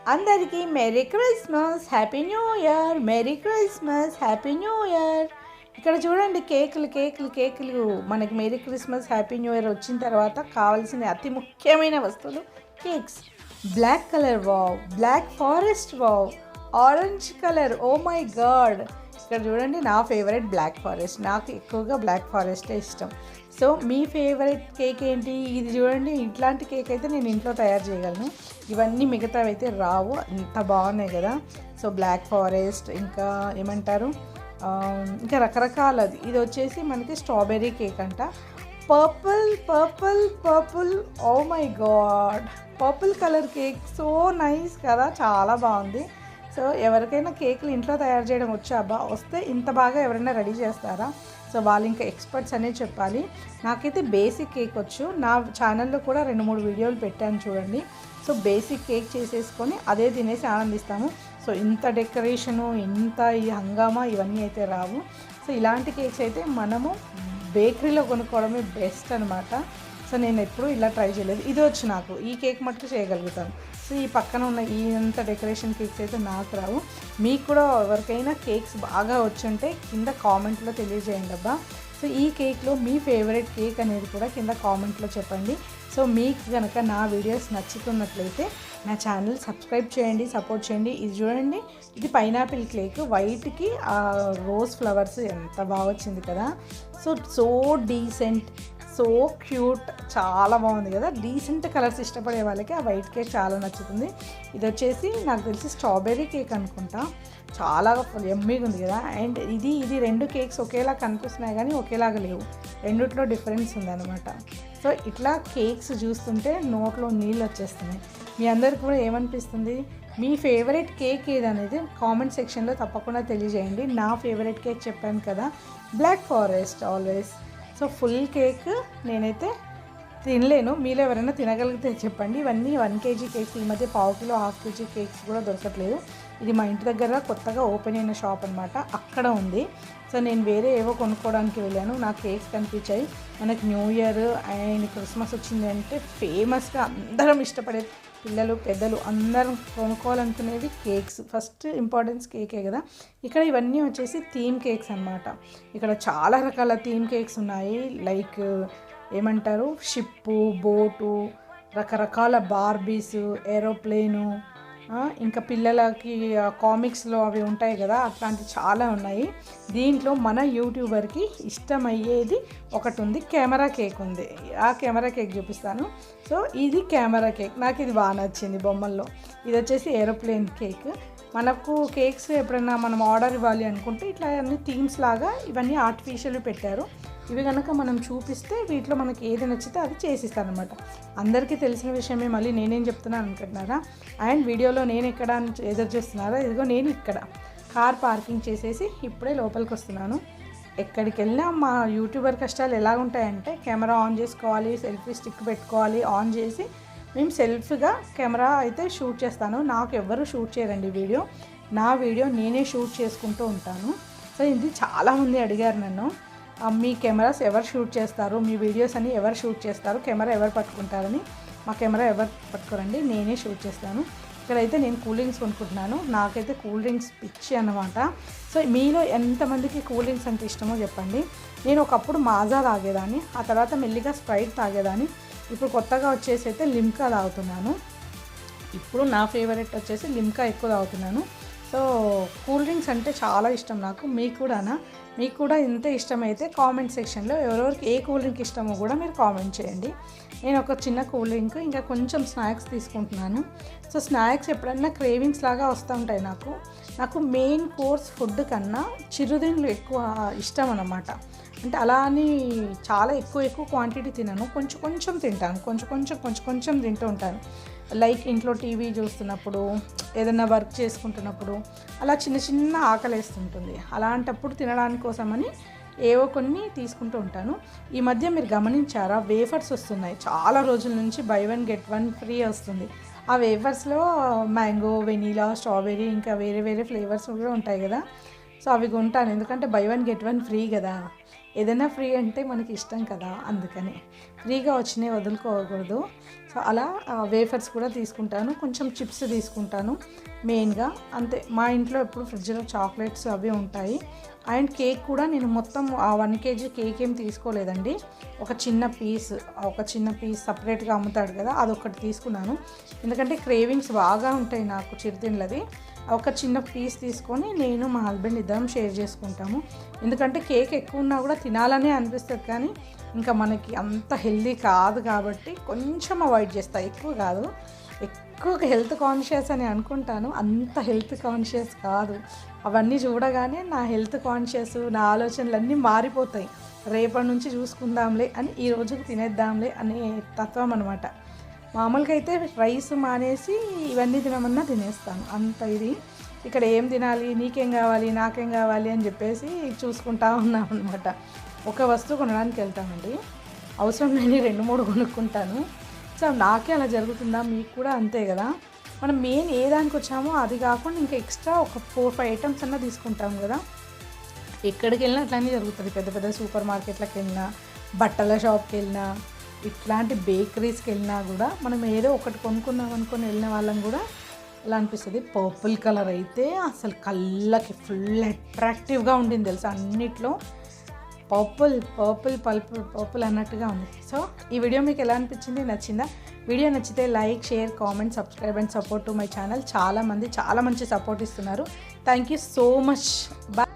అందరికీ merry Christmas, happy new year. Merry Christmas, happy new year. ఇక్కడ చూడండి, కేకులు కేకులు కేకులు. మనకి merry Christmas, happy new year వచ్చిన తర్వాత కావాల్సిన అతి ముఖ్యమైన వస్తువులు cakes. Black colour wow, black forest wow, orange colour, oh my god. ఇక్కడ చూడండి, నా ఫేవరెట్ బ్లాక్ ఫారెస్ట్. నాకు ఎక్కువగా బ్లాక్ ఫారెస్టే ఇష్టం. సో మీ ఫేవరెట్ కేక్ ఏంటి? ఇది చూడండి, ఇట్లాంటి కేక్ అయితే నేను ఇంట్లో తయారు చేయగలను. ఇవన్నీ మిగతావి అయితే రావు. అంత బాగున్నాయి కదా. సో బ్లాక్ ఫారెస్ట్, ఇంకా ఏమంటారు, ఇంకా రకరకాలది. ఇది వచ్చేసి మనకి స్ట్రాబెర్రీ కేక్ అంట. Purple purple purple, oh my god, purple colour cake. So nice కదా, చాలా బాగుంది. సో ఎవరికైనా కేకులు ఇంట్లో తయారు చేయడం వస్తే ఇంత బాగా ఎవరైనా రెడీ చేస్తారా? సో వాళ్ళు ఇంకా ఎక్స్పర్ట్స్ అనే చెప్పాలి. నాకైతే బేసిక్ కేక్ వచ్చు. నా ఛానల్లో కూడా 2-3 వీడియోలు పెట్టాను చూడండి. సో బేసిక్ కేక్ చేసేసుకొని అదే తినేసి ఆనందిస్తాము. సో ఇంత డెకరేషను, ఇంత ఈ హంగామా ఇవన్నీ అయితే రావు. సో ఇలాంటి కేక్స్ అయితే మనము బేకరీలో కొనుక్కోవడమే బెస్ట్ అనమాట. సో నేను ఎప్పుడూ ఇలా ట్రై చేయలేదు. ఇది వచ్చి నాకు ఈ కేక్ మట్టుకు చేయగలుగుతాను. సో ఈ పక్కన ఉన్న ఈ అంత డెకరేషన్ కేక్స్ అయితే నాకు రావు. మీకు కూడా ఎవరికైనా కేక్స్ బాగా వచ్చుంటే కింద కామెంట్లో తెలియజేయండి అబ్బా. సో ఈ కేక్లో మీ ఫేవరెట్ కేక్ అనేది కూడా కింద కామెంట్లో చెప్పండి. సో మీకు కనుక నా వీడియోస్ నచ్చుతున్నట్లయితే నా ఛానల్ సబ్స్క్రైబ్ చేయండి, సపోర్ట్ చేయండి. ఇది చూడండి, ఇది పైనాపిల్ కేక్, వైట్కి రోజ్ ఫ్లవర్స్, ఎంత బాగా వచ్చింది కదా. సో డీసెంట్, సో క్యూట్, చాలా బాగుంది కదా. డీసెంట్ కలర్స్ ఇష్టపడే వాళ్ళకి ఆ వైట్ కేక్ చాలా నచ్చుతుంది. ఇది వచ్చేసి నాకు తెలిసి స్ట్రాబెర్రీ కేక్ అనుకుంటా. చాలా యమ్మీగా ఉంది కదా. అండ్ ఇది 2 కేక్స్ ఒకేలా కనిపిస్తున్నాయి కానీ ఒకేలాగా లేవు. రెండిట్లో డిఫరెన్స్ ఉందన్నమాట. సో ఇట్లా కేక్స్ చూస్తుంటే నోట్లో నీళ్ళు వచ్చేస్తున్నాయి. మీ అందరికి కూడా ఏమనిపిస్తుంది? మీ ఫేవరెట్ కేక్ ఏదనేది కామెంట్ సెక్షన్లో తప్పకుండా తెలియజేయండి. నా ఫేవరెట్ కేక్ చెప్పాను కదా, black forest always. So full cake నేనైతే తినలేను. మీలో ఎవరైనా తినగలిగితే చెప్పండి. ఇవన్నీ 1 kg కేక్స్. ఈ మధ్య 1/2 kg, 1/2 kg కేక్స్ కూడా దొరకట్లేదు. ఇది మా ఇంటి దగ్గర కొత్తగా ఓపెన్ అయిన షాప్ అనమాట, అక్కడ ఉంది. సో నేను వేరే ఏవో కొనుక్కోవడానికి వెళ్ళాను, నాకు కేక్స్ కనిపించాయి. మనకి న్యూ ఇయర్ అండ్ క్రిస్మస్ వచ్చింది అంటే ఫేమస్గా అందరం ఇష్టపడే పిల్లలు పెద్దలు అందరం కొనుక్కోవాలనుకునేవి కేక్స్. ఫస్ట్ ఇంపార్టెన్స్ కేకే కదా. ఇక్కడ ఇవన్నీ వచ్చేసి థీమ్ కేక్స్ అనమాట. ఇక్కడ చాలా రకాల థీమ్ కేక్స్ ఉన్నాయి. లైక్ ఏమంటారు, షిప్పు, బోటు, రకరకాల బార్బీస్, ఏరోప్లేను, ఇంకా పిల్లలకి కామిక్స్లో అవి ఉంటాయి కదా, అట్లాంటివి చాలా ఉన్నాయి. దీంట్లో మన యూట్యూబర్కి ఇష్టమయ్యేది ఒకటి ఉంది, కెమెరా కేక్ ఉంది. ఆ కెమెరా కేక్ చూపిస్తాను. సో ఇది కెమెరా కేక్, నాకు ఇది బాగా నచ్చింది బొమ్మల్లో. ఇది వచ్చేసి ఏరోప్లేన్ కేక్. మనకు కేక్స్ ఎప్పుడైనా మనం ఆర్డర్ ఇవ్వాలి అనుకుంటే ఇట్లా అన్ని థీమ్స్ లాగా ఇవన్నీ ఆర్టిఫిషియల్ పెట్టారు. ఇవి కనుక మనం చూపిస్తే వీటిలో మనకి ఏది నచ్చితే అది చేసిస్తానమాట. అందరికీ తెలిసిన విషయమే, మళ్ళీ నేనేం చెప్తున్నాను అనుకుంటున్నారా? అండ్ వీడియోలో నేను ఎక్కడ ఎదురు చేస్తున్నారా? ఇదిగో నేను ఇక్కడ కార్ పార్కింగ్ చేసేసి ఇప్పుడే లోపలికి వస్తున్నాను. ఎక్కడికి వెళ్ళినా మా యూట్యూబర్ కష్టాలు ఎలా ఉంటాయంటే, కెమెరా ఆన్ చేసుకోవాలి, సెల్ఫీ స్టిక్ పెట్టుకోవాలి, ఆన్ చేసి మేము సెల్ఫ్గా కెమెరా అయితే షూట్ చేస్తాను. నాకు ఎవ్వరు షూట్ చేయరండి వీడియో. నా వీడియో నేనే షూట్ చేసుకుంటూ ఉంటాను. సో ఇది చాలామంది అడిగారు నన్ను, మీ కెమెరాస్ ఎవరు షూట్ చేస్తారు, మీ వీడియోస్ అని ఎవరు షూట్ చేస్తారు, కెమెరా ఎవరు పట్టుకుంటారని. మా కెమెరా ఎవరు పట్టుకోరండి, నేనే షూట్ చేస్తాను. ఇక్కడైతే నేను కూల్ డ్రింక్స్ కొనుక్కుంటున్నాను. నాకైతే కూల్ డ్రింక్స్ పిచ్చి అన్నమాట. సో మీలో ఎంతమందికి కూల్ డ్రింక్స్ అంటే ఇష్టమో చెప్పండి. నేను ఒకప్పుడు మాజా తాగేదాన్ని, ఆ తర్వాత మెల్లిగా స్ప్రైట్ తాగేదాన్ని. ఇప్పుడు కొత్తగా వచ్చేసి అయితే లిమ్కా తాగుతున్నాను. ఇప్పుడు నా ఫేవరెట్ వచ్చేసి లిమ్కా ఎక్కువ తాగుతున్నాను. సో కూల్ డ్రింక్స్ అంటే చాలా ఇష్టం నాకు. మీకు కూడా ఇంత ఇష్టమైతే కామెంట్ సెక్షన్లో ఎవరెవరికి ఏ కూల్ డ్రింక్ ఇష్టమో కూడా మీరు కామెంట్ చేయండి. నేను ఒక చిన్న కూల్ డ్రింక్, ఇంకా కొంచెం స్నాక్స్ తీసుకుంటున్నాను. సో స్నాక్స్ ఎప్పుడన్నా క్రేవింగ్స్ లాగా వస్తూ ఉంటాయి నాకు మెయిన్ కోర్స్ ఫుడ్ కన్నా చిరుతిండ్లు ఎక్కువ ఇష్టం అన్నమాట. అంటే అలా అని చాలా ఎక్కువ క్వాంటిటీ తినను, కొంచెం తింటాను, కొంచెం తింటూ ఉంటాను. లైక్ ఇంట్లో టీవీ చూస్తున్నప్పుడు, ఏదైనా వర్క్ చేసుకుంటున్నప్పుడు అలా చిన్న ఆకలి వేస్తుంటుంది. అలాంటప్పుడు తినడానికి కోసమని ఏవో కొన్ని తీసుకుంటూ ఉంటాను. ఈ మధ్య మీరు గమనించారా, వేఫర్స్ వస్తున్నాయి. చాలా రోజుల నుంచి బై 1 get 1 ఫ్రీ వస్తుంది. ఆ వేఫర్స్లో మ్యాంగో, వెనీలా, స్ట్రాబెర్రీ, ఇంకా వేరే ఫ్లేవర్స్ కూడా ఉంటాయి కదా. సో అవి కొంటాను, ఎందుకంటే బై 1 get 1 ఫ్రీ కదా. ఏదైనా ఫ్రీ అంటే మనకి ఇష్టం కదా, అందుకని ఫ్రీగా వచ్చినాయి వదులుకోకూడదు. సో అలా వేఫర్స్ కూడా తీసుకుంటాను, కొంచెం చిప్స్ తీసుకుంటాను మెయిన్గా, అంతే. మా ఇంట్లో ఎప్పుడు ఫ్రిడ్జ్లో చాక్లెట్స్ అవి ఉంటాయి. అండ్ కేక్ కూడా నేను మొత్తం 1 kg కేక్ ఏం తీసుకోలేదండి, ఒక చిన్న పీస్ సపరేట్గా అమ్ముతాడు కదా, అదొకటి తీసుకున్నాను. ఎందుకంటే క్రేవింగ్స్ బాగా ఉంటాయి నాకు చిరుతిండ్లది. ఒక చిన్న పీస్ తీసుకొని నేను మా హస్బెండ్ ఇద్దరం షేర్ చేసుకుంటాము. ఎందుకంటే కేక్ ఎక్కువ ఉన్నా కూడా తినాలనే అనిపిస్తుంది, కానీ ఇంకా మనకి అంత హెల్దీ కాదు కాబట్టి కొంచెం అవాయిడ్ చేస్తాను, ఎక్కువ కాదు. ఎక్కువ హెల్త్ కాన్షియస్ అని అనుకుంటాను, అంత హెల్త్ కాన్షియస్ కాదు. అవన్నీ చూడగానే నా హెల్త్ కాన్షియస్, నా ఆలోచనలన్నీ మారిపోతాయి. రేపటి నుంచి చూసుకుందాంలే అని, ఈ రోజుకి తినేద్దాంలే అనే తత్వం అనమాట. మామూలుగా అయితే రైస్ మానేసి ఇవన్నీ తినమన్నా తినేస్తాను, అంత ఇది. ఇక్కడ ఏం తినాలి, నీకేం కావాలి, నాకేం కావాలి అని చెప్పేసి చూసుకుంటా ఉన్నాం అనమాట. ఒక వస్తువు కొనడానికి వెళ్తామండి, అవసరం లేని 2-3 కొనుక్కుంటాను. సో నాకే అలా జరుగుతుందా, మీకు కూడా అంతే కదా? మనం మెయిన్ ఏ దానికి వచ్చామో అది కాకుండా ఇంకా ఎక్స్ట్రా ఒక 4-5 ఐటమ్స్ అన్నా తీసుకుంటాం కదా. ఎక్కడికి వెళ్ళినా అట్లానే జరుగుతుంది. పెద్ద పెద్ద సూపర్ మార్కెట్లకు వెళ్ళినా, బట్టల షాప్కి వెళ్ళినా, ఇట్లాంటి బేకరీస్కి వెళ్ళినా కూడా మనం ఏదో ఒకటి కొనుక్కుందాం అనుకొని వెళ్ళిన వాళ్ళం కూడా అలా అనిపిస్తుంది. పర్పుల్ కలర్ అయితే అసలు కళ్ళకి ఫుల్ అట్రాక్టివ్గా ఉండింది తెలుసా, అన్నిట్లో పర్పుల్ అన్నట్టుగా ఉంది. సో ఈ వీడియో మీకు ఎలా అనిపించింది, నచ్చిందా? వీడియో నచ్చితే like, share, comment, subscribe and support to my channel. చాలా మంచి సపోర్ట్ ఇస్తున్నారు. Thank you so much. Bye.